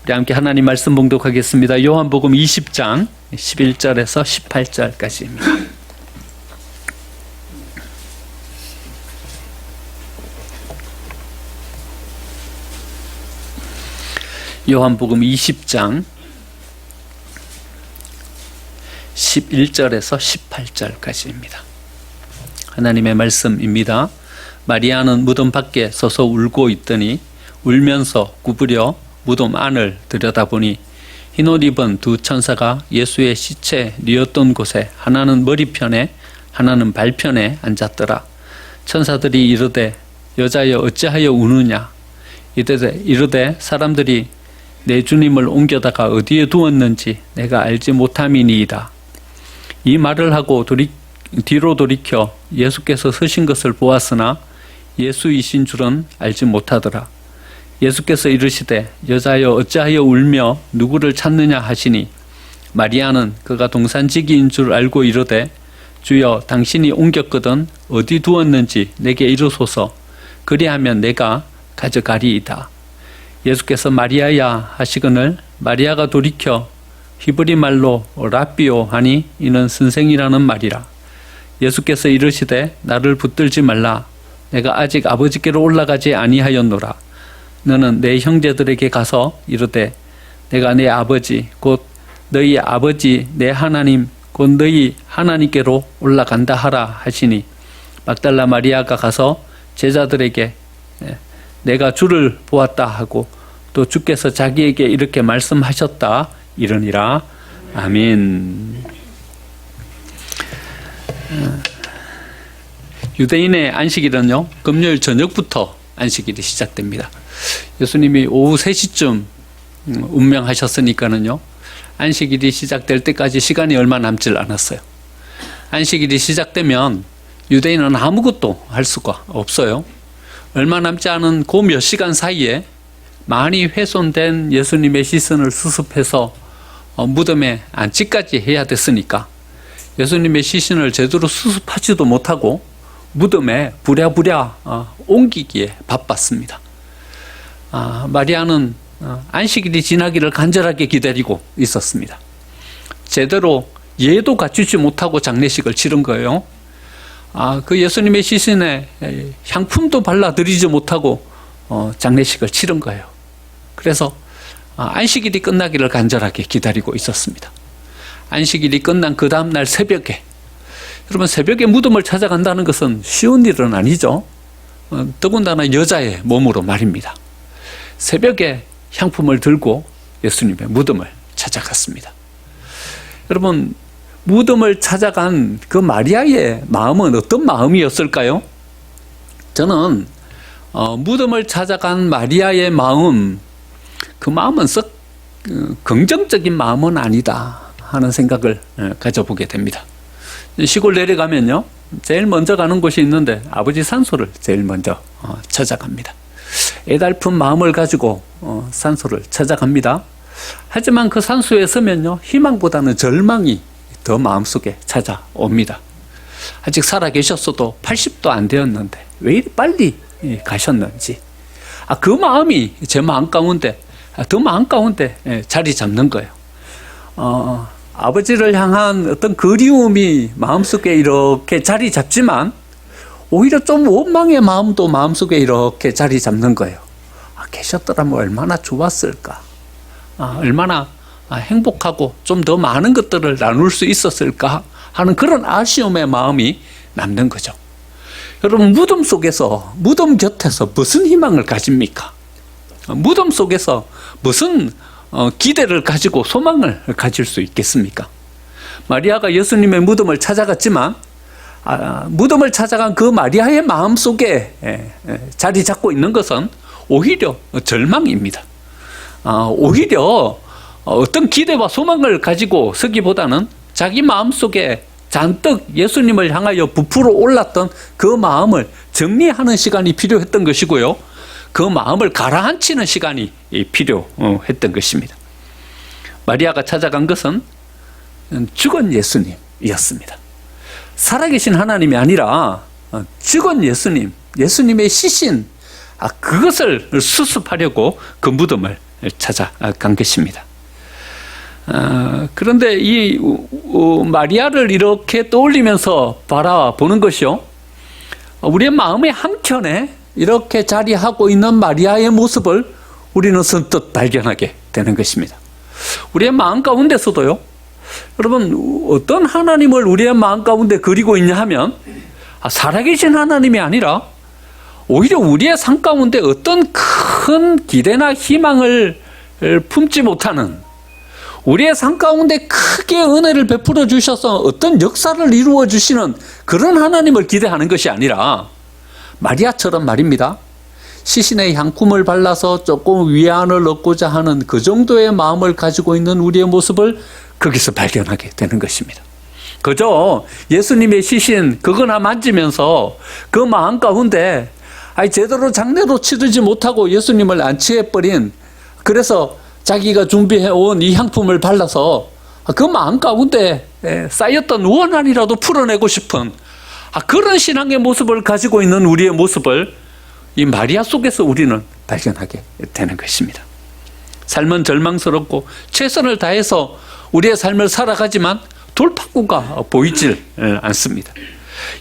우리 함께 하나님 말씀 봉독하겠습니다. 요한복음 20장 11절에서 18절까지입니다. 요한복음 20장 11절에서 18절까지입니다. 하나님의 말씀입니다. 마리아는 무덤 밖에 서서 울고 있더니 울면서 구부려 무덤 안을 들여다보니 흰옷 입은 두 천사가 예수의 시체 뉘었던 곳에 하나는 머리편에 하나는 발편에 앉았더라. 천사들이 이르되 여자여 어찌하여 우느냐. 이르되 사람들이 내 주님을 옮겨다가 어디에 두었는지 내가 알지 못함이니이다. 이 말을 하고 뒤로 돌이켜 예수께서 서신 것을 보았으나 예수이신 줄은 알지 못하더라. 예수께서 이르시되 여자여 어찌하여 울며 누구를 찾느냐 하시니 마리아는 그가 동산지기인 줄 알고 이르되 주여 당신이 옮겼거든 어디 두었는지 내게 이르소서 그리하면 내가 가져가리이다. 예수께서 마리아야 하시거늘 마리아가 돌이켜 히브리 말로 라비오 하니 이는 선생이라는 말이라. 예수께서 이르시되 나를 붙들지 말라. 내가 아직 아버지께로 올라가지 아니하였노라. 너는 내 형제들에게 가서 이르되 내가 내 아버지 곧 너희 아버지 내 하나님 곧 너희 하나님께로 올라간다 하라 하시니 막달라 마리아가 가서 제자들에게 내가 주를 보았다 하고 또 주께서 자기에게 이렇게 말씀하셨다 이러니라. 아멘. 유대인의 안식일은요 금요일 저녁부터 안식일이 시작됩니다. 예수님이 오후 3시쯤 운명하셨으니까는요 안식일이 시작될 때까지 시간이 얼마 남질 않았어요. 안식일이 시작되면 유대인은 아무것도 할 수가 없어요. 얼마 남지 않은 그 몇 시간 사이에 많이 훼손된 예수님의 시신을 수습해서 무덤에 안치까지 해야 됐으니까 예수님의 시신을 제대로 수습하지도 못하고 무덤에 부랴부랴 옮기기에 바빴습니다. 마리아는 안식일이 지나기를 간절하게 기다리고 있었습니다. 제대로 예도 갖추지 못하고 장례식을 치른 거예요. 그 예수님의 시신에 향품도 발라드리지 못하고 장례식을 치른 거예요. 그래서 안식일이 끝나기를 간절하게 기다리고 있었습니다. 안식일이 끝난 그 다음날 새벽에, 여러분 새벽에 무덤을 찾아간다는 것은 쉬운 일은 아니죠. 더군다나 여자의 몸으로 말입니다. 새벽에 향품을 들고 예수님의 무덤을 찾아갔습니다. 여러분 무덤을 찾아간 그 마리아의 마음은 어떤 마음이었을까요? 저는 무덤을 찾아간 마리아의 마음, 그 마음은 썩 긍정적인 마음은 아니다 하는 생각을 가져보게 됩니다. 시골 내려가면요 제일 먼저 가는 곳이 있는데 아버지 산소를 제일 먼저 찾아갑니다. 애달픈 마음을 가지고 산소를 찾아갑니다. 하지만 그 산소에 서면요 희망보다는 절망이 더 마음속에 찾아옵니다. 아직 살아계셨어도 80도 안 되었는데 왜 이리 빨리 가셨는지 그 마음이 제 마음 가운데 더 마음 가운데 자리 잡는 거예요. 아버지를 향한 어떤 그리움이 마음속에 이렇게 자리 잡지만 오히려 좀 원망의 마음도 마음속에 이렇게 자리 잡는 거예요. 계셨더라면 얼마나 좋았을까. 얼마나 행복하고 좀 더 많은 것들을 나눌 수 있었을까 하는 그런 아쉬움의 마음이 남는 거죠. 여러분 무덤 속에서, 무덤 곁에서 무슨 희망을 가집니까? 무덤 속에서 무슨 기대를 가지고 소망을 가질 수 있겠습니까? 마리아가 예수님의 무덤을 찾아갔지만 무덤을 찾아간 그 마리아의 마음속에 자리 잡고 있는 것은 오히려 절망입니다. 오히려 어떤 기대와 소망을 가지고 서기보다는 자기 마음속에 잔뜩 예수님을 향하여 부풀어 올랐던 그 마음을 정리하는 시간이 필요했던 것이고요. 그 마음을 가라앉히는 시간이 필요했던 것입니다. 마리아가 찾아간 것은 죽은 예수님이었습니다. 살아계신 하나님이 아니라 죽은 예수님, 예수님의 시신, 그것을 수습하려고 그 무덤을 찾아간 것입니다. 그런데 이 마리아를 이렇게 떠올리면서 바라보는 것이요, 우리의 마음의 한켠에 이렇게 자리하고 있는 마리아의 모습을 우리는 선뜻 발견하게 되는 것입니다. 우리의 마음 가운데서도요, 여러분, 어떤 하나님을 우리의 마음 가운데 그리고 있냐 하면 살아계신 하나님이 아니라 오히려 우리의 삶 가운데 어떤 큰 기대나 희망을 품지 못하는, 우리의 삶 가운데 크게 은혜를 베풀어 주셔서 어떤 역사를 이루어 주시는 그런 하나님을 기대하는 것이 아니라 마리아처럼 말입니다, 시신의 향품을 발라서 조금 위안을 얻고자 하는 그 정도의 마음을 가지고 있는 우리의 모습을 거기서 발견하게 되는 것입니다. 그저 예수님의 시신 그거나 만지면서 그 마음 가운데 제대로 장례도 치르지 못하고 예수님을 안치해버린, 그래서 자기가 준비해온 이 향품을 발라서 그 마음 가운데 쌓였던 원한이라도 풀어내고 싶은 그런 신앙의 모습을 가지고 있는 우리의 모습을 이 마리아 속에서 우리는 발견하게 되는 것입니다. 삶은 절망스럽고 최선을 다해서 우리의 삶을 살아가지만 돌파구가 보이질 않습니다.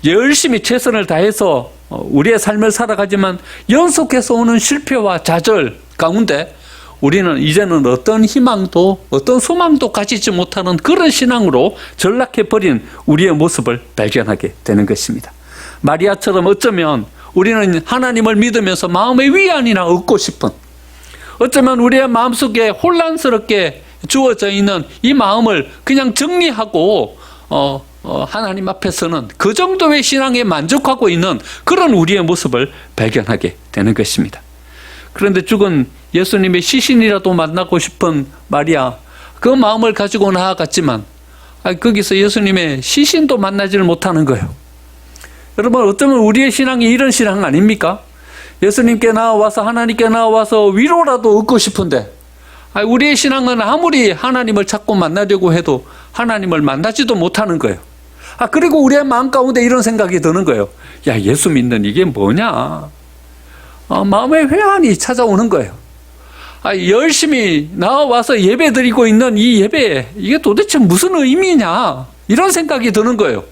열심히 최선을 다해서 우리의 삶을 살아가지만 연속해서 오는 실패와 좌절 가운데 우리는 이제는 어떤 희망도 어떤 소망도 가지지 못하는 그런 신앙으로 전락해버린 우리의 모습을 발견하게 되는 것입니다. 마리아처럼 어쩌면 우리는 하나님을 믿으면서 마음의 위안이나 얻고 싶은, 어쩌면 우리의 마음속에 혼란스럽게 주어져 있는 이 마음을 그냥 정리하고 하나님 앞에서는 그 정도의 신앙에 만족하고 있는 그런 우리의 모습을 발견하게 되는 것입니다. 그런데 죽은 예수님의 시신이라도 만나고 싶은 마리아, 그 마음을 가지고 나아갔지만 거기서 예수님의 시신도 만나지를 못하는 거예요. 여러분, 어쩌면 우리의 신앙이 이런 신앙 아닙니까? 예수님께 나와서 하나님께 나와서 위로라도 얻고 싶은데 우리의 신앙은 아무리 하나님을 찾고 만나려고 해도 하나님을 만나지도 못하는 거예요. 그리고 우리의 마음 가운데 이런 생각이 드는 거예요. 야, 예수 믿는 이게 뭐냐? 마음의 회한이 찾아오는 거예요. 열심히 나와서 예배 드리고 있는 이 예배, 이게 도대체 무슨 의미냐? 이런 생각이 드는 거예요.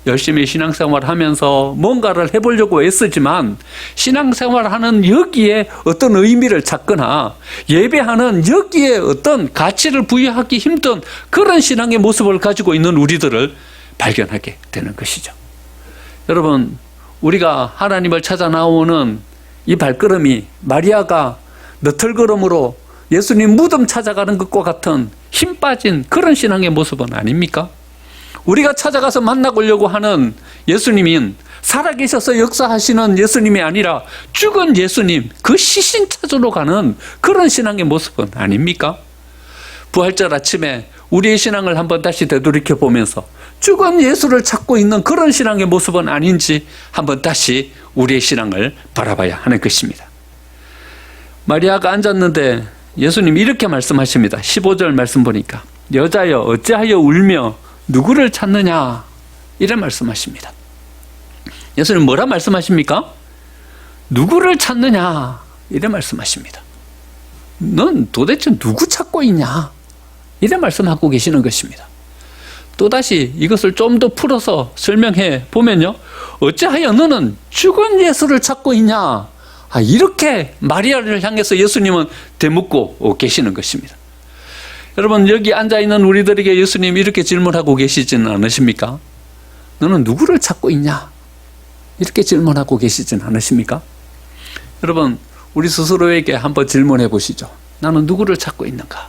열심히 신앙생활 하면서 뭔가를 해보려고 애쓰지만 신앙생활하는 여기에 어떤 의미를 찾거나 예배하는 여기에 어떤 가치를 부여하기 힘든 그런 신앙의 모습을 가지고 있는 우리들을 발견하게 되는 것이죠. 여러분, 우리가 하나님을 찾아 나오는 이 발걸음이 마리아가 너털걸음으로 예수님 무덤 찾아가는 것과 같은 힘 빠진 그런 신앙의 모습은 아닙니까? 우리가 찾아가서 만나보려고 하는 예수님인 살아계셔서 역사하시는 예수님이 아니라 죽은 예수님, 그 시신 찾으러 가는 그런 신앙의 모습은 아닙니까? 부활절 아침에 우리의 신앙을 한번 다시 되돌이켜 보면서 죽은 예수를 찾고 있는 그런 신앙의 모습은 아닌지 한번 다시 우리의 신앙을 바라봐야 하는 것입니다. 마리아가 앉았는데 예수님이 이렇게 말씀하십니다. 15절 말씀 보니까 여자여 어찌하여 울며 누구를 찾느냐, 이런 말씀하십니다. 예수님 뭐라 말씀하십니까? 누구를 찾느냐, 이런 말씀하십니다. 넌 도대체 누구 찾고 있냐, 이런 말씀하고 계시는 것입니다. 또다시 이것을 좀 더 풀어서 설명해 보면요, 어찌하여 너는 죽은 예수를 찾고 있냐, 이렇게 마리아를 향해서 예수님은 되묻고 계시는 것입니다. 여러분, 여기 앉아있는 우리들에게 예수님이 이렇게 질문하고 계시지는 않으십니까? 너는 누구를 찾고 있냐? 이렇게 질문하고 계시지는 않으십니까? 여러분, 우리 스스로에게 한번 질문해 보시죠. 나는 누구를 찾고 있는가?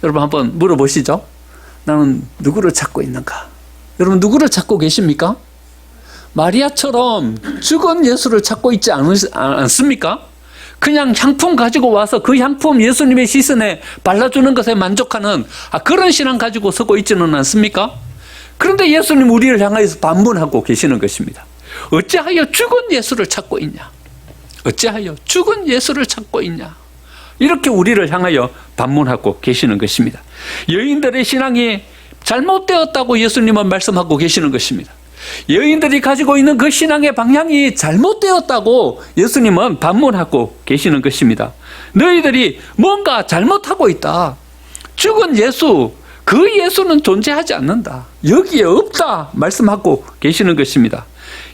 여러분, 한번 물어보시죠. 나는 누구를 찾고 있는가? 여러분, 누구를 찾고 계십니까? 마리아처럼 죽은 예수를 찾고 있지 않습니까? 그냥 향품 가지고 와서 그 향품 예수님의 시선에 발라주는 것에 만족하는 그런 신앙 가지고 서고 있지는 않습니까? 그런데 예수님 우리를 향하여서 반문하고 계시는 것입니다. 어찌하여 죽은 예수를 찾고 있냐? 어찌하여 죽은 예수를 찾고 있냐? 이렇게 우리를 향하여 반문하고 계시는 것입니다. 여인들의 신앙이 잘못되었다고 예수님은 말씀하고 계시는 것입니다. 여인들이 가지고 있는 그 신앙의 방향이 잘못되었다고 예수님은 반문하고 계시는 것입니다. 너희들이 뭔가 잘못하고 있다. 죽은 예수, 그 예수는 존재하지 않는다. 여기에 없다 말씀하고 계시는 것입니다.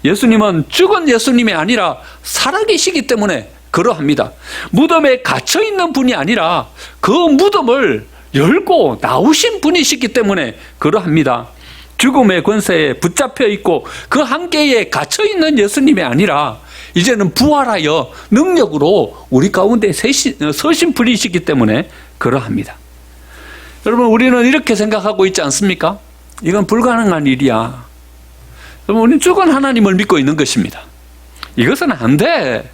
예수님은 죽은 예수님이 아니라 살아계시기 때문에 그러합니다. 무덤에 갇혀 있는 분이 아니라 그 무덤을 열고 나오신 분이시기 때문에 그러합니다. 죽음의 권세에 붙잡혀 있고 그 한계에 갇혀 있는 예수님이 아니라 이제는 부활하여 능력으로 우리 가운데 서신 분이시기 때문에 그러합니다. 여러분, 우리는 이렇게 생각하고 있지 않습니까? 이건 불가능한 일이야. 여러분, 우리는 죽은 하나님을 믿고 있는 것입니다. 이것은 안 돼.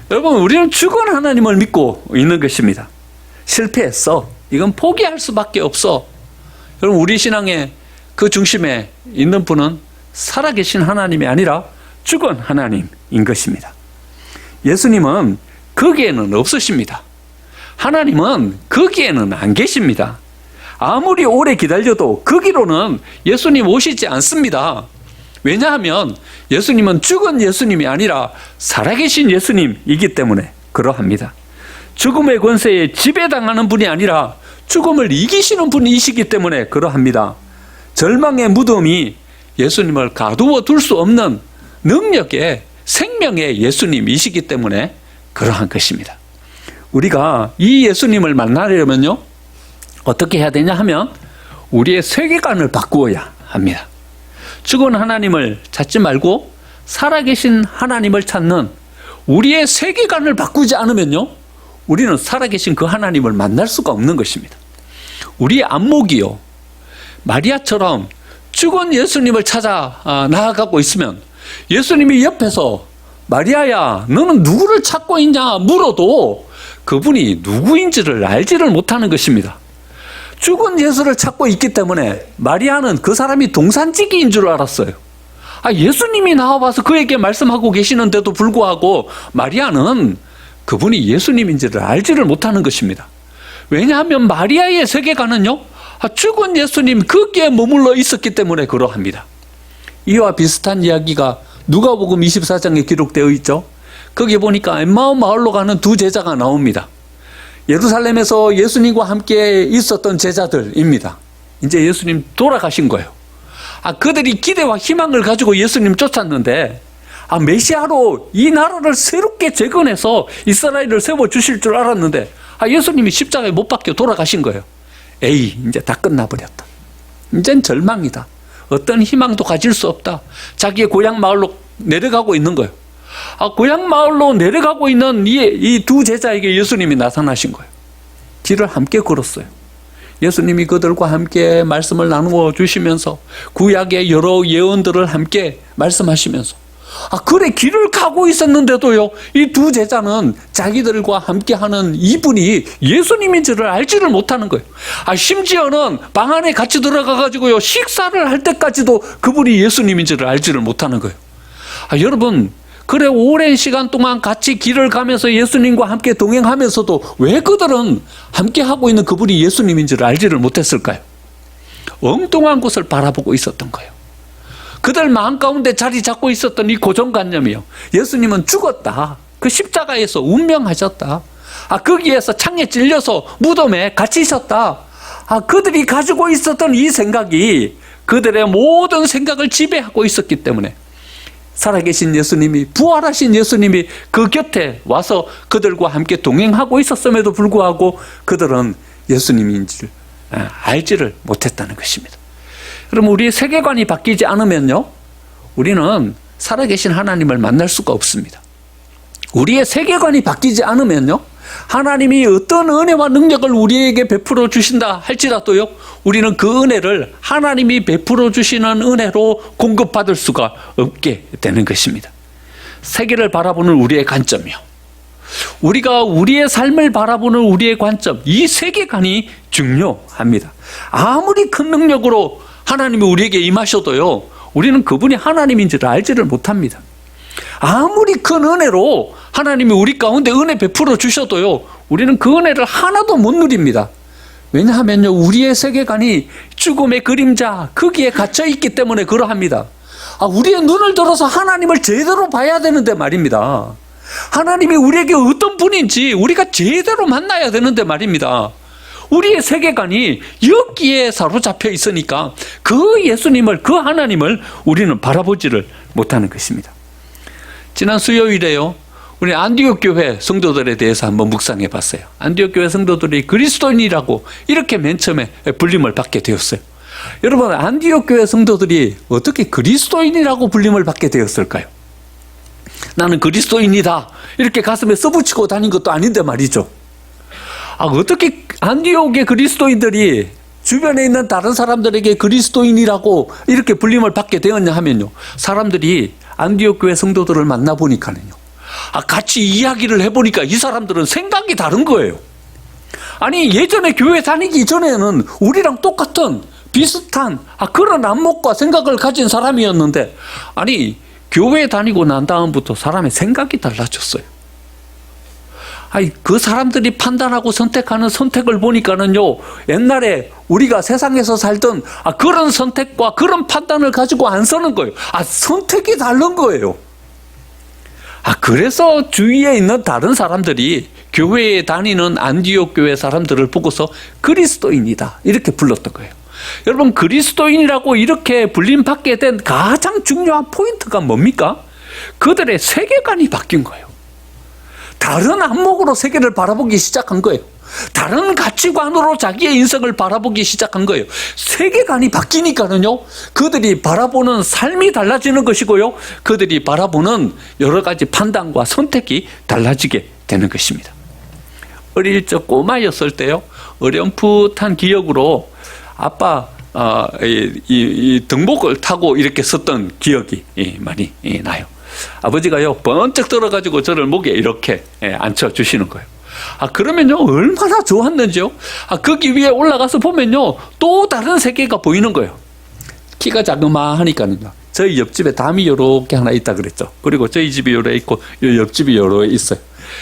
여러분, 우리는 죽은 하나님을 믿고 있는 것입니다. 실패했어. 이건 포기할 수밖에 없어. 여러분, 우리 신앙의 그 중심에 있는 분은 살아계신 하나님이 아니라 죽은 하나님인 것입니다. 예수님은 거기에는 없으십니다. 하나님은 거기에는 안 계십니다. 아무리 오래 기다려도 거기로는 예수님 오시지 않습니다. 왜냐하면 예수님은 죽은 예수님이 아니라 살아계신 예수님이기 때문에 그러합니다. 죽음의 권세에 지배당하는 분이 아니라 죽음을 이기시는 분이시기 때문에 그러합니다. 절망의 무덤이 예수님을 가두어 둘 수 없는 능력의 생명의 예수님이시기 때문에 그러한 것입니다. 우리가 이 예수님을 만나려면요, 어떻게 해야 되냐 하면 우리의 세계관을 바꾸어야 합니다. 죽은 하나님을 찾지 말고 살아계신 하나님을 찾는 우리의 세계관을 바꾸지 않으면요, 우리는 살아계신 그 하나님을 만날 수가 없는 것입니다. 우리의 안목이요, 마리아처럼 죽은 예수님을 찾아 나아가고 있으면 예수님이 옆에서 마리아야, 너는 누구를 찾고 있냐 물어도 그분이 누구인지를 알지를 못하는 것입니다. 죽은 예수를 찾고 있기 때문에 마리아는 그 사람이 동산지기인 줄 알았어요. 예수님이 나와봐서 그에게 말씀하고 계시는데도 불구하고 마리아는 그분이 예수님인지를 알지를 못하는 것입니다. 왜냐하면 마리아의 세계관은요, 죽은 예수님 거기에 머물러 있었기 때문에 그러합니다. 이와 비슷한 이야기가 누가복음 24장에 기록되어 있죠. 거기 보니까 엠마오 마을로 가는 두 제자가 나옵니다. 예루살렘에서 예수님과 함께 있었던 제자들입니다. 이제 예수님 돌아가신 거예요. 그들이 기대와 희망을 가지고 예수님 쫓았는데 메시아로 이 나라를 새롭게 재건해서 이스라엘을 세워주실 줄 알았는데 예수님이 십자가에 못 박혀 돌아가신 거예요. 에이, 이제 다 끝나버렸다. 이젠 절망이다. 어떤 희망도 가질 수 없다. 자기의 고향 마을로 내려가고 있는 거예요. 고향 마을로 내려가고 있는 이 두 제자에게 예수님이 나타나신 거예요. 길을 함께 걸었어요. 예수님이 그들과 함께 말씀을 나누어 주시면서 구약의 여러 예언들을 함께 말씀하시면서 그래, 길을 가고 있었는데도요, 이 두 제자는 자기들과 함께하는 이분이 예수님인지를 알지를 못하는 거예요. 심지어는 방 안에 같이 들어가가지고요, 식사를 할 때까지도 그분이 예수님인지를 알지를 못하는 거예요. 여러분, 그래, 오랜 시간 동안 같이 길을 가면서 예수님과 함께 동행하면서도 왜 그들은 함께하고 있는 그분이 예수님인지를 알지를 못했을까요? 엉뚱한 곳을 바라보고 있었던 거예요. 그들 마음 가운데 자리 잡고 있었던 이 고정관념이요, 예수님은 죽었다. 그 십자가에서 운명하셨다. 거기에서 창에 찔려서 무덤에 갇히셨다. 그들이 가지고 있었던 이 생각이 그들의 모든 생각을 지배하고 있었기 때문에 살아계신 예수님이, 부활하신 예수님이 그 곁에 와서 그들과 함께 동행하고 있었음에도 불구하고 그들은 예수님인지를 알지를 못했다는 것입니다. 그럼 우리의 세계관이 바뀌지 않으면요, 우리는 살아계신 하나님을 만날 수가 없습니다. 우리의 세계관이 바뀌지 않으면요, 하나님이 어떤 은혜와 능력을 우리에게 베풀어 주신다 할지라도요, 우리는 그 은혜를 하나님이 베풀어 주시는 은혜로 공급받을 수가 없게 되는 것입니다. 세계를 바라보는 우리의 관점이요, 우리가 우리의 삶을 바라보는 우리의 관점, 이 세계관이 중요합니다. 아무리 큰 능력으로 하나님이 우리에게 임하셔도요, 우리는 그분이 하나님인지를 알지를 못합니다. 아무리 큰 은혜로 하나님이 우리 가운데 은혜 베풀어 주셔도요, 우리는 그 은혜를 하나도 못 누립니다. 왜냐하면요, 우리의 세계관이 죽음의 그림자, 거기에 갇혀 있기 때문에 그러합니다. 우리의 눈을 들어서 하나님을 제대로 봐야 되는데 말입니다. 하나님이 우리에게 어떤 어떤 분인지 우리가 제대로 만나야 되는데 말입니다. 우리의 세계관이 여기에 사로잡혀 있으니까 그 예수님을, 그 하나님을 우리는 바라보지를 못하는 것입니다. 지난 수요일에요, 우리 안디옥 교회 성도들에 대해서 한번 묵상해 봤어요. 안디옥 교회 성도들이 그리스도인이라고 이렇게 맨 처음에 불림을 받게 되었어요. 여러분, 안디옥 교회 성도들이 어떻게 그리스도인이라고 불림을 받게 되었을까요? 나는 그리스도인이다 이렇게 가슴에 써붙이고 다닌 것도 아닌데 말이죠. 어떻게 안디옥의 그리스도인들이 주변에 있는 다른 사람들에게 그리스도인이라고 이렇게 불림을 받게 되었냐 하면요, 사람들이 안디옥 교회 성도들을 만나보니까는요, 같이 이야기를 해보니까 이 사람들은 생각이 다른 거예요. 아니, 예전에 교회 다니기 전에는 우리랑 똑같은 비슷한 그런 안목과 생각을 가진 사람이었는데, 아니, 교회 다니고 난 다음부터 사람의 생각이 달라졌어요. 아니, 그 사람들이 판단하고 선택하는 선택을 보니까는요, 옛날에 우리가 세상에서 살던 그런 선택과 그런 판단을 가지고 안 서는 거예요. 선택이 다른 거예요. 그래서 주위에 있는 다른 사람들이 교회에 다니는 안디옥 교회 사람들을 보고서 그리스도인이다 이렇게 불렀던 거예요. 여러분, 그리스도인이라고 이렇게 불림받게 된 가장 중요한 포인트가 뭡니까? 그들의 세계관이 바뀐 거예요. 다른 안목으로 세계를 바라보기 시작한 거예요. 다른 가치관으로 자기의 인생을 바라보기 시작한 거예요. 세계관이 바뀌니까는요, 그들이 바라보는 삶이 달라지는 것이고요, 그들이 바라보는 여러 가지 판단과 선택이 달라지게 되는 것입니다. 어릴 적 꼬마였을 때요, 어렴풋한 기억으로 아빠 이 등목을 타고 이렇게 섰던 기억이 많이 나요. 아버지가요, 번쩍 들어가지고 저를 목에 이렇게 앉혀주시는 거예요. 그러면요, 얼마나 좋았는지요. 거기 위에 올라가서 보면요, 또 다른 세계가 보이는 거예요. 키가 자그마하니까는요. 저희 옆집에 담이 요렇게 하나 있다 그랬죠. 그리고 저희 집이 요래 있고 요 옆집이 요래 있어요.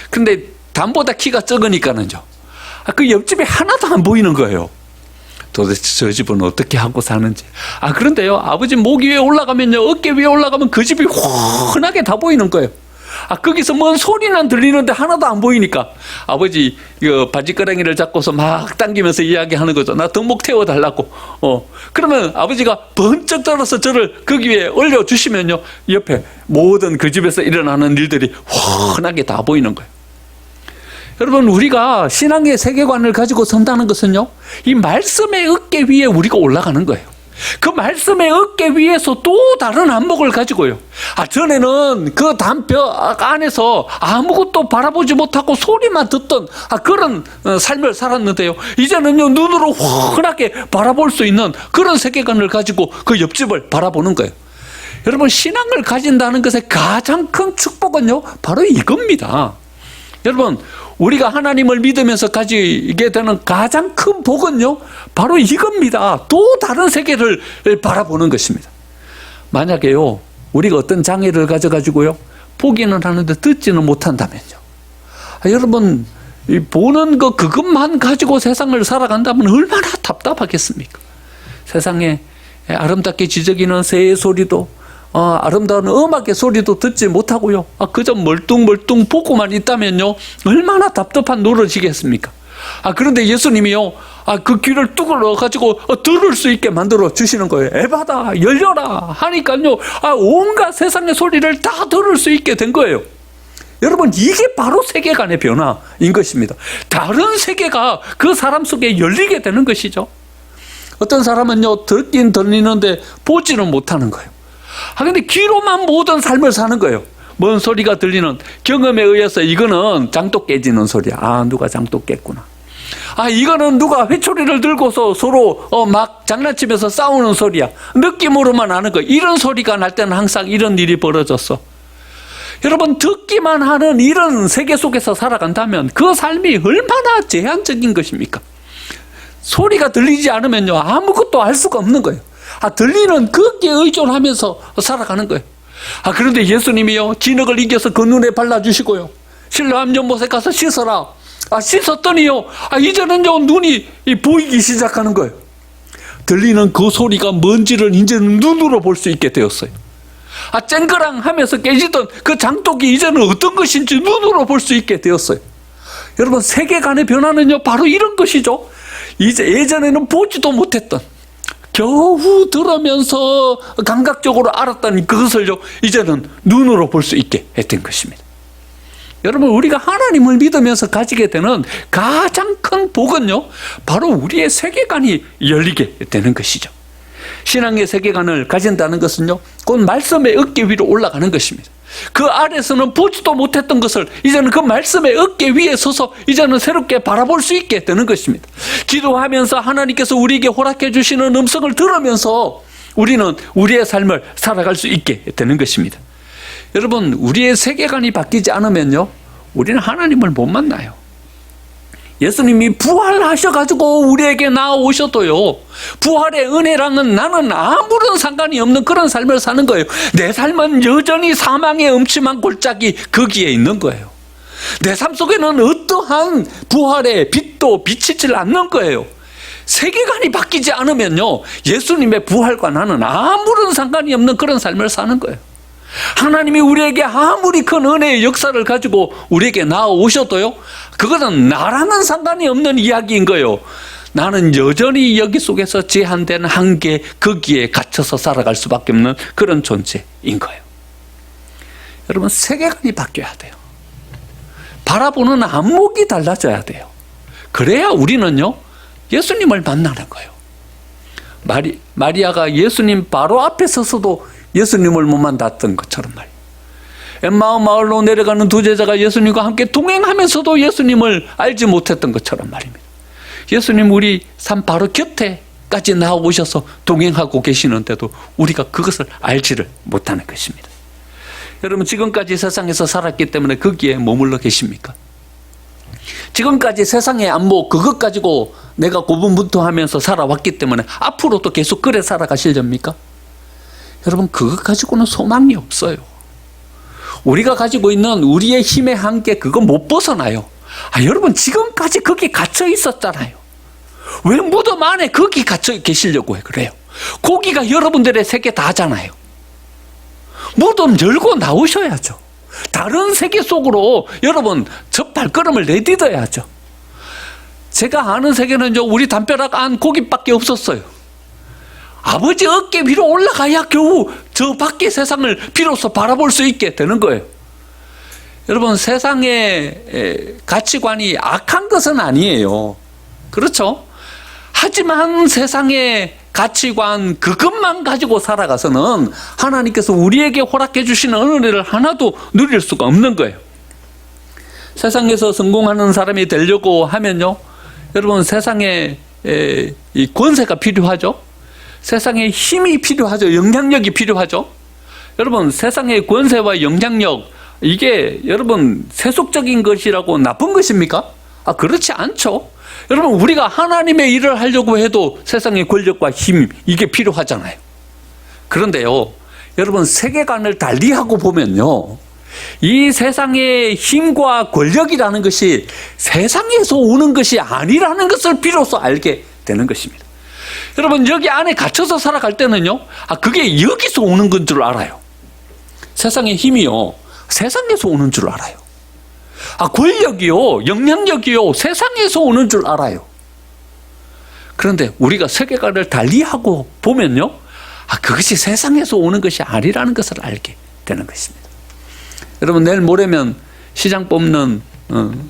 근데 담보다 키가 적으니까는요, 그 옆집에 하나도 안 보이는 거예요. 도대체 저 집은 어떻게 하고 사는지. 그런데요, 아버지 목 위에 올라가면요, 어깨 위에 올라가면 그 집이 훤하게 다 보이는 거예요. 거기서 뭔 소리는 들리는데 하나도 안 보이니까 아버지 이거 바지가랑이를 잡고서 막 당기면서 이야기하는 거죠. 나 등목 태워달라고. 그러면 아버지가 번쩍 들어서 저를 거기 위에 올려주시면요, 옆에 모든 그 집에서 일어나는 일들이 훤하게 다 보이는 거예요. 여러분, 우리가 신앙의 세계관을 가지고 선다는 것은요, 이 말씀의 어깨 위에 우리가 올라가는 거예요. 그 말씀의 어깨 위에서 또 다른 안목을 가지고요, 전에는 그 담벼 안에서 아무것도 바라보지 못하고 소리만 듣던 그런 삶을 살았는데요, 이제는요, 눈으로 훤하게 바라볼 수 있는 그런 세계관을 가지고 그 옆집을 바라보는 거예요. 여러분, 신앙을 가진다는 것의 가장 큰 축복은요, 바로 이겁니다. 여러분, 우리가 하나님을 믿으면서 가지게 되는 가장 큰 복은요, 바로 이겁니다. 또 다른 세계를 바라보는 것입니다. 만약에요, 우리가 어떤 장애를 가져가지고요, 보기는 하는데 듣지는 못한다면요, 여러분, 보는 그것만 가지고 세상을 살아간다면 얼마나 답답하겠습니까? 세상에 아름답게 지저귀는 새의 소리도, 아름다운 음악의 소리도 듣지 못하고요, 그저 멀뚱멀뚱 보고만 있다면요, 얼마나 답답한 노릇이겠습니까? 그런데 예수님이요, 그 귀를 뚜글러 가지고 들을 수 있게 만들어 주시는 거예요. 에바다, 열려라 하니까요, 온갖 세상의 소리를 다 들을 수 있게 된 거예요. 여러분, 이게 바로 세계관의 변화인 것입니다. 다른 세계가 그 사람 속에 열리게 되는 것이죠. 어떤 사람은요, 듣긴 들리는데 보지는 못하는 거예요. 근데 귀로만 모든 삶을 사는 거예요. 뭔 소리가 들리는, 경험에 의해서 이거는 장독 깨지는 소리야. 누가 장독 깼구나. 이거는 누가 회초리를 들고서 서로 막 장난치면서 싸우는 소리야. 느낌으로만 아는 거예요. 이런 소리가 날 때는 항상 이런 일이 벌어졌어. 여러분, 듣기만 하는 이런 세계 속에서 살아간다면 그 삶이 얼마나 제한적인 것입니까? 소리가 들리지 않으면요, 아무것도 알 수가 없는 거예요. 들리는 거기에 의존하면서 살아가는 거예요. 그런데 예수님이요, 진흙을 이겨서 그 눈에 발라주시고요, 실로암 연못에 가서 씻어라. 씻었더니요, 이제는요, 눈이 보이기 시작하는 거예요. 들리는 그 소리가 뭔지를 이제는 눈으로 볼 수 있게 되었어요. 쨍그랑 하면서 깨지던 그 장독이 이제는 어떤 것인지 눈으로 볼 수 있게 되었어요. 여러분, 세계관의 변화는요, 바로 이런 것이죠. 이제 예전에는 보지도 못했던, 겨우 들으면서 감각적으로 알았던 그것을요, 이제는 눈으로 볼 수 있게 했던 것입니다. 여러분, 우리가 하나님을 믿으면서 가지게 되는 가장 큰 복은요, 바로 우리의 세계관이 열리게 되는 것이죠. 신앙의 세계관을 가진다는 것은요, 곧 말씀의 어깨 위로 올라가는 것입니다. 그 아래서는 보지도 못했던 것을 이제는 그 말씀의 어깨 위에 서서 이제는 새롭게 바라볼 수 있게 되는 것입니다. 기도하면서 하나님께서 우리에게 허락해 주시는 음성을 들으면서 우리는 우리의 삶을 살아갈 수 있게 되는 것입니다. 여러분, 우리의 세계관이 바뀌지 않으면요, 우리는 하나님을 못 만나요. 예수님이 부활하셔가지고 우리에게 나오셔도요, 부활의 은혜랑은 나는 아무런 상관이 없는 그런 삶을 사는 거예요. 내 삶은 여전히 사망의 음침한 골짜기 거기에 있는 거예요. 내 삶 속에는 어떠한 부활의 빛도 비치질 않는 거예요. 세계관이 바뀌지 않으면요, 예수님의 부활과 나는 아무런 상관이 없는 그런 삶을 사는 거예요. 하나님이 우리에게 아무리 큰 은혜의 역사를 가지고 우리에게 나오셔도요, 그것은 나랑은 상관이 없는 이야기인 거예요. 나는 여전히 여기 속에서 제한된 한계, 거기에 갇혀서 살아갈 수밖에 없는 그런 존재인 거예요. 여러분, 세계관이 바뀌어야 돼요. 바라보는 안목이 달라져야 돼요. 그래야 우리는요, 예수님을 만나는 거예요. 마리아가 예수님 바로 앞에 서서도 예수님을 못 만났던 것처럼 말이에요. 엠마오 마을로 내려가는 두 제자가 예수님과 함께 동행하면서도 예수님을 알지 못했던 것처럼 말입니다. 예수님 우리 삶 바로 곁에까지 나오셔서 동행하고 계시는데도 우리가 그것을 알지를 못하는 것입니다. 여러분, 지금까지 세상에서 살았기 때문에 거기에 머물러 계십니까? 지금까지 세상의 안목, 그것 가지고 내가 고분분투하면서 살아왔기 때문에 앞으로도 계속 그래 살아가시렵니까? 여러분, 그것 가지고는 소망이 없어요. 우리가 가지고 있는 우리의 힘의 한계, 그거 못 벗어나요. 여러분, 지금까지 거기 갇혀 있었잖아요. 왜 무덤 안에 거기 갇혀 계시려고 그래요? 거기가 여러분들의 세계 다잖아요. 무덤 열고 나오셔야죠. 다른 세계 속으로 여러분 저 발걸음을 내딛어야죠. 제가 아는 세계는 우리 담벼락 안 거기밖에 없었어요. 아버지 어깨 위로 올라가야 겨우 저 밖의 세상을 비로소 바라볼 수 있게 되는 거예요. 여러분, 세상의 가치관이 악한 것은 아니에요. 그렇죠? 하지만 세상의 가치관 그것만 가지고 살아가서는 하나님께서 우리에게 허락해 주시는 은혜를 하나도 누릴 수가 없는 거예요. 세상에서 성공하는 사람이 되려고 하면요, 여러분, 세상에 이 권세가 필요하죠. 세상에 힘이 필요하죠. 영향력이 필요하죠. 여러분, 세상의 권세와 영향력, 이게 여러분 세속적인 것이라고 나쁜 것입니까? 그렇지 않죠. 여러분, 우리가 하나님의 일을 하려고 해도 세상의 권력과 힘, 이게 필요하잖아요. 그런데요, 여러분, 세계관을 달리하고 보면요, 이 세상의 힘과 권력이라는 것이 세상에서 오는 것이 아니라는 것을 비로소 알게 되는 것입니다. 여러분, 여기 안에 갇혀서 살아갈 때는요, 그게 여기서 오는 건 줄 알아요. 세상의 힘이요, 세상에서 오는 줄 알아요. 권력이요, 영향력이요, 세상에서 오는 줄 알아요. 그런데 우리가 세계관을 달리하고 보면요, 그것이 세상에서 오는 것이 아니라는 것을 알게 되는 것입니다. 여러분, 내일 모레면 시장 뽑는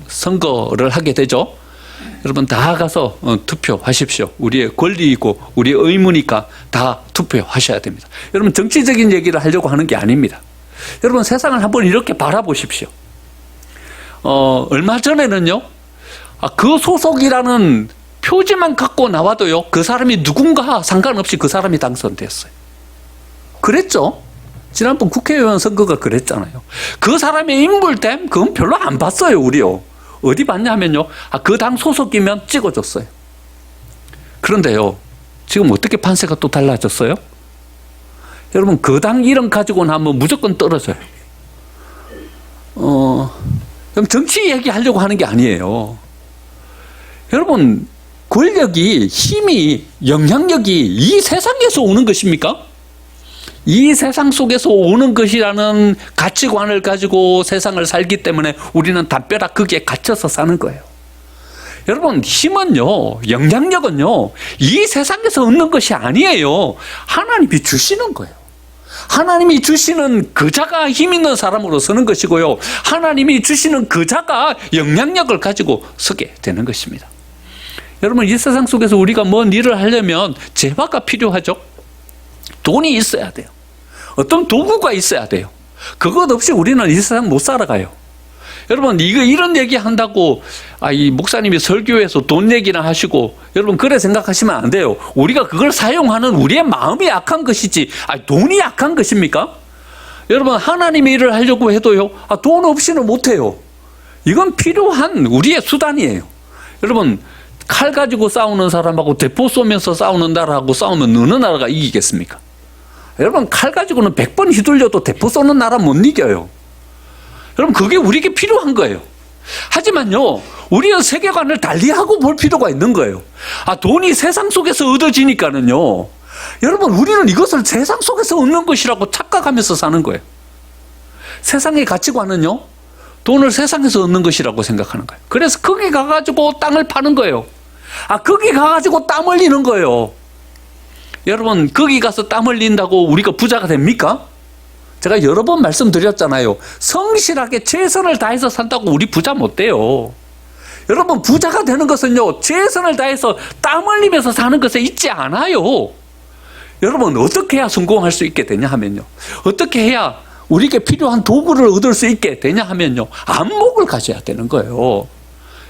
선거를 하게 되죠. 여러분, 다 가서 투표하십시오. 우리의 권리이고 우리의 의무니까 다 투표하셔야 됩니다. 여러분, 정치적인 얘기를 하려고 하는 게 아닙니다. 여러분, 세상을 한번 이렇게 바라보십시오. 얼마 전에는요, 그 소속이라는 표지만 갖고 나와도요, 그 사람이 누군가 상관없이 그 사람이 당선됐어요. 그랬죠? 지난번 국회의원 선거가 그랬잖아요. 그 사람의 인물됨, 그건 별로 안 봤어요, 우리요. 어디 봤냐면요, 그 당 소속이면 찍어줬어요. 그런데요, 지금 어떻게 판세가 또 달라졌어요? 여러분, 그 당 이름 가지고 나면 무조건 떨어져요. 그럼 정치 얘기하려고 하는 게 아니에요. 여러분, 권력이, 힘이, 영향력이 이 세상에서 오는 것입니까? 이 세상 속에서 오는 것이라는 가치관을 가지고 세상을 살기 때문에 우리는 담벼락 거기에 갇혀서 사는 거예요. 여러분, 힘은요, 영향력은요, 이 세상에서 얻는 것이 아니에요. 하나님이 주시는 거예요. 하나님이 주시는 그 자가 힘 있는 사람으로 서는 것이고요. 하나님이 주시는 그 자가 영향력을 가지고 서게 되는 것입니다. 여러분, 이 세상 속에서 우리가 뭔 일을 하려면 재화가 필요하죠. 돈이 있어야 돼요. 어떤 도구가 있어야 돼요. 그것 없이 우리는 이 세상 못 살아가요. 여러분, 이런 얘기 한다고, 이 목사님이 설교에서 돈 얘기나 하시고, 여러분, 그래 생각하시면 안 돼요. 우리가 그걸 사용하는 우리의 마음이 약한 것이지, 돈이 약한 것입니까? 여러분, 하나님의 일을 하려고 해도요, 돈 없이는 못해요. 이건 필요한 우리의 수단이에요. 여러분, 칼 가지고 싸우는 사람하고 대포 쏘면서 싸우는 나라하고 싸우면 어느 나라가 이기겠습니까? 여러분, 칼 가지고는 100번 휘둘려도 대포 쏘는 나라 못 이겨요. 여러분, 그게 우리에게 필요한 거예요. 하지만요, 우리의 세계관을 달리하고 볼 필요가 있는 거예요. 돈이 세상 속에서 얻어지니까는요, 여러분, 우리는 이것을 세상 속에서 얻는 것이라고 착각하면서 사는 거예요. 세상의 가치관은요, 돈을 세상에서 얻는 것이라고 생각하는 거예요. 그래서 거기 가가지고 땅을 파는 거예요. 거기 가가지고 땀 흘리는 거예요. 여러분, 거기 가서 땀 흘린다고 우리가 부자가 됩니까? 제가 여러 번 말씀드렸잖아요. 성실하게 최선을 다해서 산다고 우리 부자 못 돼요. 여러분, 부자가 되는 것은요, 최선을 다해서 땀 흘리면서 사는 것에 있지 않아요. 여러분, 어떻게 해야 성공할 수 있게 되냐 하면요, 어떻게 해야 우리에게 필요한 도구를 얻을 수 있게 되냐 하면요, 안목을 가져야 되는 거예요.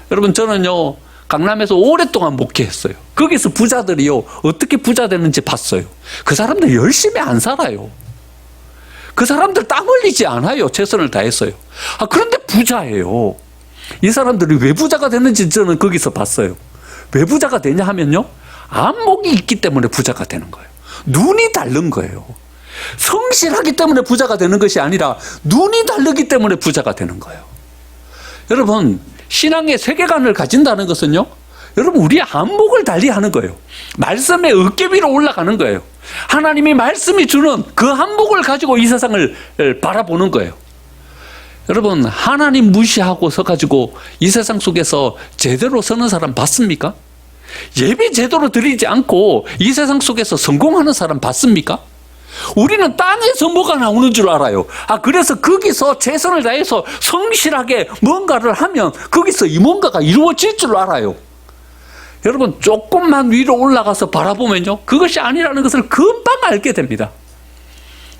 여러분, 저는요, 강남에서 오랫동안 목회했어요. 거기서 부자들이요, 어떻게 부자 되는지 봤어요. 그 사람들 열심히 안 살아요. 그 사람들 땀 흘리지 않아요. 최선을 다했어요. 그런데 부자예요. 이 사람들이 왜 부자가 됐는지 저는 거기서 봤어요. 왜 부자가 되냐 하면요, 안목이 있기 때문에 부자가 되는 거예요. 눈이 다른 거예요. 성실하기 때문에 부자가 되는 것이 아니라 눈이 다르기 때문에 부자가 되는 거예요. 여러분, 신앙의 세계관을 가진다는 것은요, 여러분, 우리의 안목을 달리하는 거예요. 말씀의 어깨 위로 올라가는 거예요. 하나님이 말씀이 주는 그 안목을 가지고 이 세상을 바라보는 거예요. 여러분, 하나님 무시하고 서가지고 이 세상 속에서 제대로 서는 사람 봤습니까? 예배 제대로 드리지 않고 이 세상 속에서 성공하는 사람 봤습니까? 우리는 땅에서 뭐가 나오는 줄 알아요. 그래서 거기서 최선을 다해서 성실하게 뭔가를 하면 거기서 이 뭔가가 이루어질 줄 알아요. 여러분, 조금만 위로 올라가서 바라보면요, 그것이 아니라는 것을 금방 알게 됩니다.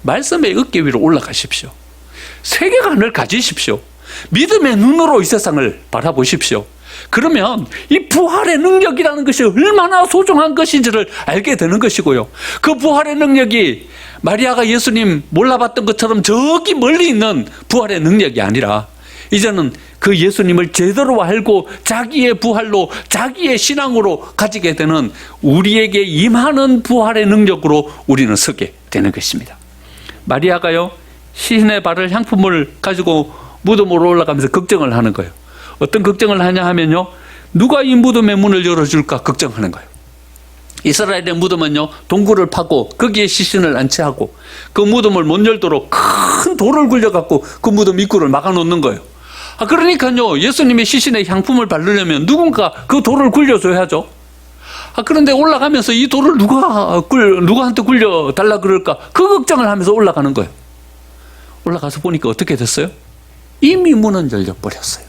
말씀의 어깨 위로 올라가십시오. 세계관을 가지십시오. 믿음의 눈으로 이 세상을 바라보십시오. 그러면 이 부활의 능력이라는 것이 얼마나 소중한 것인지를 알게 되는 것이고요. 그 부활의 능력이 마리아가 예수님 몰라봤던 것처럼 저기 멀리 있는 부활의 능력이 아니라 이제는 그 예수님을 제대로 알고 자기의 부활로, 자기의 신앙으로 가지게 되는 우리에게 임하는 부활의 능력으로 우리는 서게 되는 것입니다. 마리아가요, 시신의 발을 향품을 가지고 무덤으로 올라가면서 걱정을 하는 거예요. 어떤 걱정을 하냐 하면요, 누가 이 무덤의 문을 열어줄까 걱정하는 거예요. 이스라엘의 무덤은요, 동굴을 파고 거기에 시신을 안치하고 그 무덤을 못 열도록 큰 돌을 굴려갖고 그 무덤 입구를 막아놓는 거예요. 그러니까요, 예수님의 시신에 향품을 바르려면 누군가 그 돌을 굴려줘야죠. 그런데 올라가면서 이 돌을 누구한테 굴려달라 그럴까, 그 걱정을 하면서 올라가는 거예요. 올라가서 보니까 어떻게 됐어요? 이미 문은 열려버렸어요.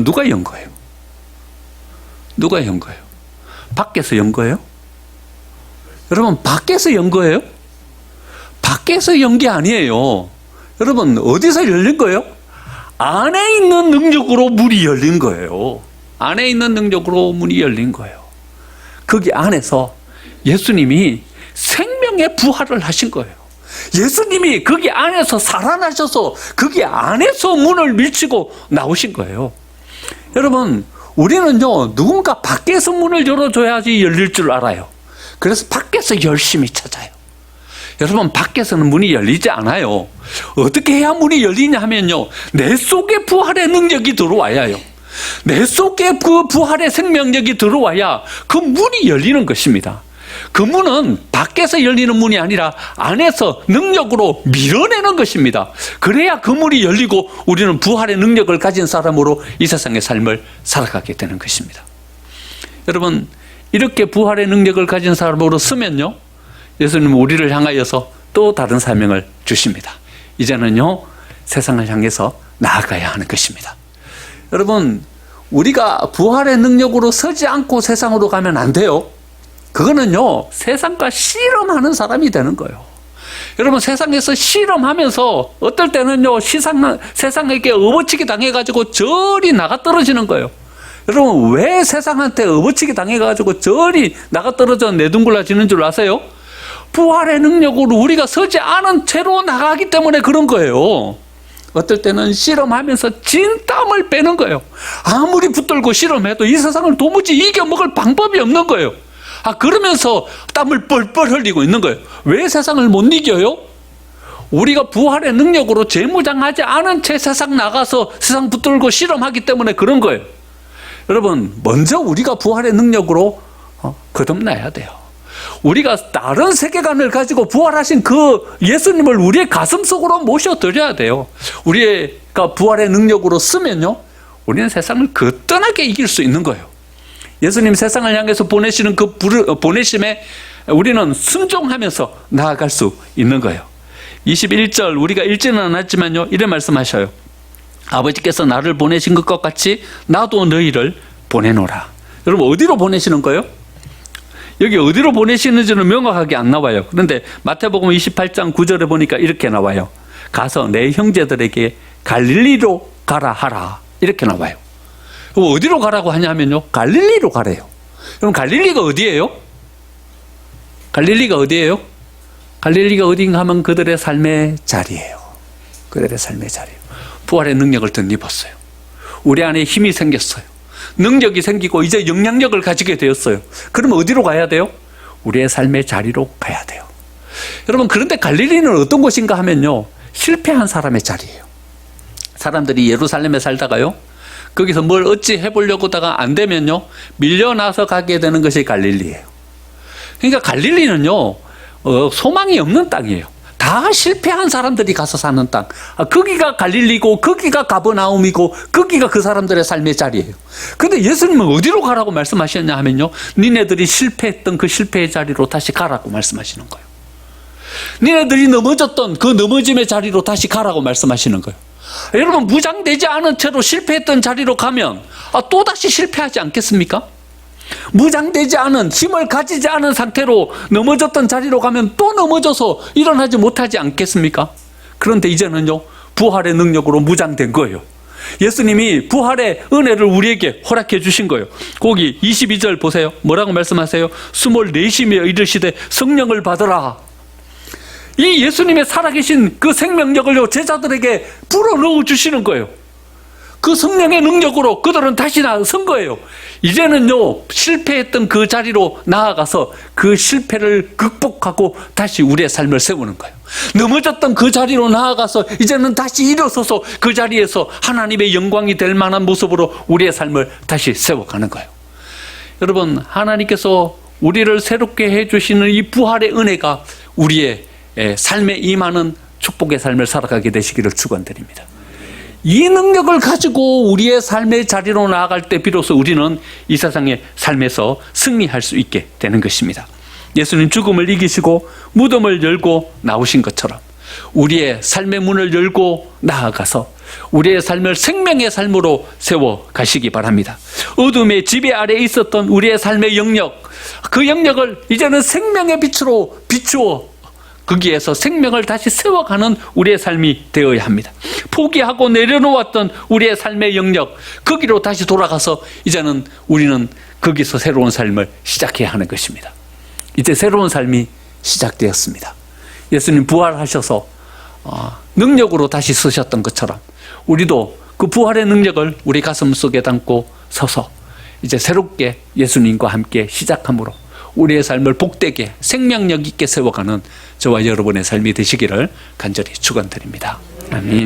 누가 연 거예요? 누가 연 거예요? 밖에서 연 거예요? 여러분, 밖에서 연 거예요? 밖에서 연 게 아니에요. 여러분, 어디서 열린 거예요? 안에 있는 능력으로 문이 열린 거예요. 안에 있는 능력으로 문이 열린 거예요. 거기 안에서 예수님이 생명의 부활을 하신 거예요. 예수님이 거기 안에서 살아나셔서 거기 안에서 문을 밀치고 나오신 거예요. 여러분, 우리는요, 누군가 밖에서 문을 열어줘야지 열릴 줄 알아요. 그래서 밖에서 열심히 찾아요. 여러분, 밖에서는 문이 열리지 않아요. 어떻게 해야 문이 열리냐 하면요, 내 속에 부활의 능력이 들어와야요. 내 속에 그 부활의 생명력이 들어와야 그 문이 열리는 것입니다. 그 문은 밖에서 열리는 문이 아니라 안에서 능력으로 밀어내는 것입니다. 그래야 그 문이 열리고 우리는 부활의 능력을 가진 사람으로 이 세상의 삶을 살아가게 되는 것입니다. 여러분, 이렇게 부활의 능력을 가진 사람으로 쓰면요, 예수님은 우리를 향하여서 또 다른 사명을 주십니다. 이제는요, 세상을 향해서 나아가야 하는 것입니다. 여러분, 우리가 부활의 능력으로 서지 않고 세상으로 가면 안 돼요. 그거는요, 세상과 씨름하는 사람이 되는 거예요. 여러분, 세상에서 씨름하면서 어떨 때는요, 세상에게 업어치기 당해가지고 저리 나가 떨어지는 거예요. 여러분, 왜 세상한테 업어치기 당해가지고 저리 나가 떨어져 내둥굴라지는 줄 아세요? 부활의 능력으로 우리가 서지 않은 채로 나가기 때문에 그런 거예요. 어떨 때는 씨름하면서 진땀을 빼는 거예요. 아무리 붙들고 씨름해도 이 세상을 도무지 이겨먹을 방법이 없는 거예요. 그러면서 땀을 뻘뻘 흘리고 있는 거예요. 왜 세상을 못 이겨요? 우리가 부활의 능력으로 재무장하지 않은 채 세상 나가서 세상 붙들고 씨름하기 때문에 그런 거예요. 여러분, 먼저 우리가 부활의 능력으로 거듭나야 돼요. 우리가 다른 세계관을 가지고 부활하신 그 예수님을 우리의 가슴 속으로 모셔드려야 돼요. 우리가 부활의 능력으로 쓰면요, 우리는 세상을 거뜬하게 이길 수 있는 거예요. 예수님 세상을 향해서 보내시는 그 보내심에 우리는 순종하면서 나아갈 수 있는 거예요. 21절, 우리가 읽지는 않았지만요, 이래 말씀하셔요. 아버지께서 나를 보내신 것과 같이 나도 너희를 보내노라. 여러분, 어디로 보내시는 거예요? 여기 어디로 보내시는지는 명확하게 안 나와요. 그런데 마태복음 28장 9절에 보니까 이렇게 나와요. 가서 내 형제들에게 갈릴리로 가라 하라. 이렇게 나와요. 어디로 가라고 하냐면요, 갈릴리로 가래요. 그럼 갈릴리가 어디예요? 갈릴리가 어디예요? 갈릴리가 어딘가 하면 그들의 삶의 자리예요. 그들의 삶의 자리예요. 부활의 능력을 덧입었어요. 우리 안에 힘이 생겼어요. 능력이 생기고 이제 영향력을 가지게 되었어요. 그럼 어디로 가야 돼요? 우리의 삶의 자리로 가야 돼요. 여러분, 그런데 갈릴리는 어떤 곳인가 하면요, 실패한 사람의 자리예요. 사람들이 예루살렘에 살다가요, 거기서 뭘 어찌 해보려고 하다가 안 되면요, 밀려나서 가게 되는 것이 갈릴리예요. 그러니까 갈릴리는요, 소망이 없는 땅이에요. 다 실패한 사람들이 가서 사는 땅. 거기가 갈릴리고 거기가 가버나움이고 거기가 그 사람들의 삶의 자리예요. 그런데 예수님은 어디로 가라고 말씀하셨냐 하면요, 니네들이 실패했던 그 실패의 자리로 다시 가라고 말씀하시는 거예요. 니네들이 넘어졌던 그 넘어짐의 자리로 다시 가라고 말씀하시는 거예요. 여러분, 무장되지 않은 채로 실패했던 자리로 가면 또다시 실패하지 않겠습니까? 무장되지 않은, 힘을 가지지 않은 상태로 넘어졌던 자리로 가면 또 넘어져서 일어나지 못하지 않겠습니까? 그런데 이제는요, 부활의 능력으로 무장된 거예요. 예수님이 부활의 은혜를 우리에게 허락해 주신 거예요. 거기 22절 보세요. 뭐라고 말씀하세요? 24시며 이르시되 성령을 받으라. 이 예수님의 살아계신 그 생명력을요, 제자들에게 불어넣어 주시는 거예요. 그 성령의 능력으로 그들은 다시 나선 거예요. 이제는요, 실패했던 그 자리로 나아가서 그 실패를 극복하고 다시 우리의 삶을 세우는 거예요. 넘어졌던 그 자리로 나아가서 이제는 다시 일어서서 그 자리에서 하나님의 영광이 될 만한 모습으로 우리의 삶을 다시 세워가는 거예요. 여러분, 하나님께서 우리를 새롭게 해주시는 이 부활의 은혜가 우리의 삶에 임하는 축복의 삶을 살아가게 되시기를 축원드립니다. 이 능력을 가지고 우리의 삶의 자리로 나아갈 때 비로소 우리는 이 세상의 삶에서 승리할 수 있게 되는 것입니다. 예수님 죽음을 이기시고 무덤을 열고 나오신 것처럼 우리의 삶의 문을 열고 나아가서 우리의 삶을 생명의 삶으로 세워 가시기 바랍니다. 어둠의 지배 아래에 있었던 우리의 삶의 영역, 그 영역을 이제는 생명의 빛으로 비추어 거기에서 생명을 다시 세워가는 우리의 삶이 되어야 합니다. 포기하고 내려놓았던 우리의 삶의 영역, 거기로 다시 돌아가서 이제는 우리는 거기서 새로운 삶을 시작해야 하는 것입니다. 이제 새로운 삶이 시작되었습니다. 예수님 부활하셔서 능력으로 다시 쓰셨던 것처럼 우리도 그 부활의 능력을 우리 가슴 속에 담고 서서 이제 새롭게 예수님과 함께 시작함으로 우리의 삶을 복되게 생명력 있게 세워가는 저와 여러분의 삶이 되시기를 간절히 축원드립니다. 아멘.